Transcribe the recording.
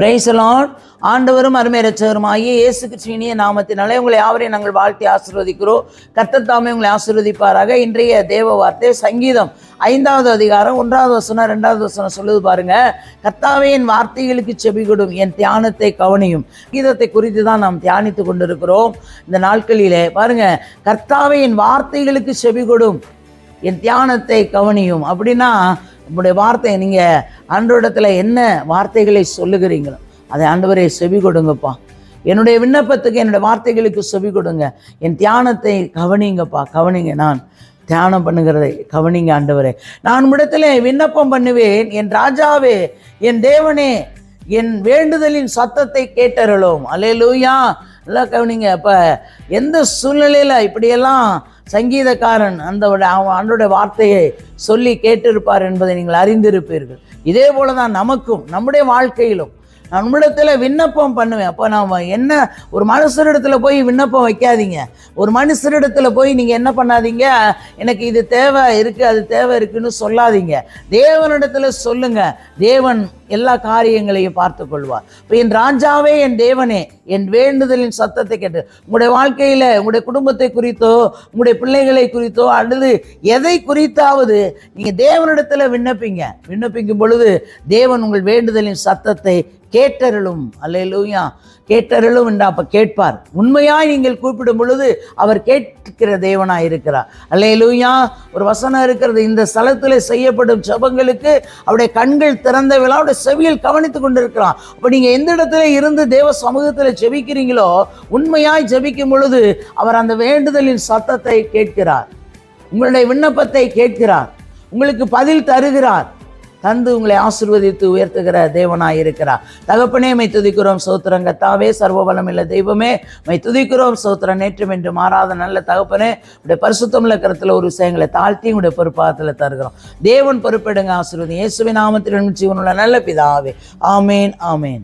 Praise the Lord. ஆண்டவரும் அருமை இரட்சகருமாகிய இயேசு கிறிஸ்துவின் நாமத்தினாலே உங்களை யாவரையும் நாங்கள் வாழ்த்தி ஆசீர்வதிக்கிறோம். கர்த்தர் தாமே உங்களை ஆசீர்வதிப்பாராக. இன்றைய தேவ வார்த்தை சங்கீதம் 5வது அதிகாரம் 1வது வசனம் 2வது வசனம் சொல்லுது பாருங்க. கர்த்தாவே என் வார்த்தைகளுக்கு செவிகொடும், என் தியானத்தை கவனியும். கீதத்தை குறித்து தான் நாம் தியானித்து கொண்டிருக்கிறோம் இந்த நாட்களிலே. பாருங்க, கர்த்தாவே என் வார்த்தைகளுக்கு செவிகொடும், என் தியானத்தை கவனியும். அப்படின்னா உங்களுடைய வார்த்தை, நீங்கள் ஆண்டவரிடத்தில் என்ன வார்த்தைகளை சொல்லுகிறீங்களோ அதை ஆண்டவரே செவி கொடுங்கப்பா. என்னுடைய விண்ணப்பத்துக்கு, என்னுடைய வார்த்தைகளுக்கு செவி கொடுங்க. என் தியானத்தை கவனிங்கப்பா, கவனிங்க. நான் தியானம் பண்ணுகிறதை கவனிங்க ஆண்டவரே. நான் உம்மிடத்தில் விண்ணப்பம் பண்ணுவேன். என் ராஜாவே, என் தேவனே, என் வேண்டுதலின் சத்தத்தை கேட்டருளும். அல்லேலூயா. நல்லா கவனிங்க. அப்போ எந்த சூழ்நிலையில் இப்படியெல்லாம் சங்கீதக்காரன் ஆண்டோட வார்த்தையை சொல்லி கேட்டிருப்பார் என்பதை நீங்கள் அறிந்திருப்பீர்கள். இதே போல தான் நமக்கும் நம்முடைய வாழ்க்கையிலும் நான் உம்மிடத்தில் விண்ணப்பம் பண்ணுவேன். அப்போ நாம் என்ன, ஒரு மனுஷரிடத்தில் போய் விண்ணப்பம் வைக்காதீங்க. ஒரு மனுஷரிடத்தில் போய் நீங்கள் என்ன பண்ணாதீங்க, எனக்கு இது தேவை இருக்குது அது தேவை இருக்குன்னு சொல்லாதீங்க. தேவனிடத்தில் சொல்லுங்க. தேவன் எல்லா காரியங்களையும் பார்த்து கொள்வார். இப்போ என் ராஜாவே, என் தேவனே, என் வேண்டுதலின் சத்தத்தை கேட்டு, உங்களுடைய வாழ்க்கையில் உங்களுடைய குடும்பத்தை குறித்தோ உங்களுடைய பிள்ளைகளை குறித்தோ அல்லது எதை குறித்தாவது நீங்கள் தேவனிடத்தில் விண்ணப்பிக்கும் பொழுது தேவன் உங்கள் வேண்டுதலின் சத்தத்தை கேட்டருளும். அல்லேலூயா. கேட்டருளும் என்றால் அப்போ கேட்பார். உண்மையாய் நீங்கள் கூப்பிடும் பொழுது அவர் கேட்கிற தேவனாய் இருக்கிறார். அல்லேலூயா. ஒரு வசனம் இருக்கிறது, இந்த ஸ்தலத்தில் செய்யப்படும் ஜெபங்களுக்கு அவருடைய கண்கள் திறந்தவளா, அவருடைய செவியில் கவனித்து கொண்டிருக்கிறான். அப்போ நீங்கள் எந்த இடத்துல இருந்து தேவ சமூகத்தில் ஜெபிக்கிறீங்களோ, உண்மையாய் ஜெபிக்கும் பொழுது அவர் அந்த வேண்டுதலின் சத்தத்தை கேட்கிறார். உங்களுடைய விண்ணப்பத்தை கேட்கிறார். உங்களுக்கு பதில் தருகிறார். தந்து உங்களை ஆசீர்வதித்து உயர்த்துகிற தேவனாய் இருக்கிறார். தகப்பனே, மை துதிக்கிறோம் சோத்திரம். கர்த்தாவே, சர்வ வல்லமையுள்ள தெய்வமே, மை துதிக்கிறோம் சோத்திரம். நேற்றும் என்று மாறாத நல்ல தகப்பனே, உடைய பரிசுத்தமுள்ள கரத்தில் ஒரு விஷயங்களை தாழ்த்தி உடைய பொறுப்பாகத்தில் தருகிறோம். தேவன் பொறுப்பெடுங்க, ஆசீர்வதி. இயேசுவின் நாமத்தில் ஜீவனுள்ள நல்ல பிதாவே. ஆமேன், ஆமேன்.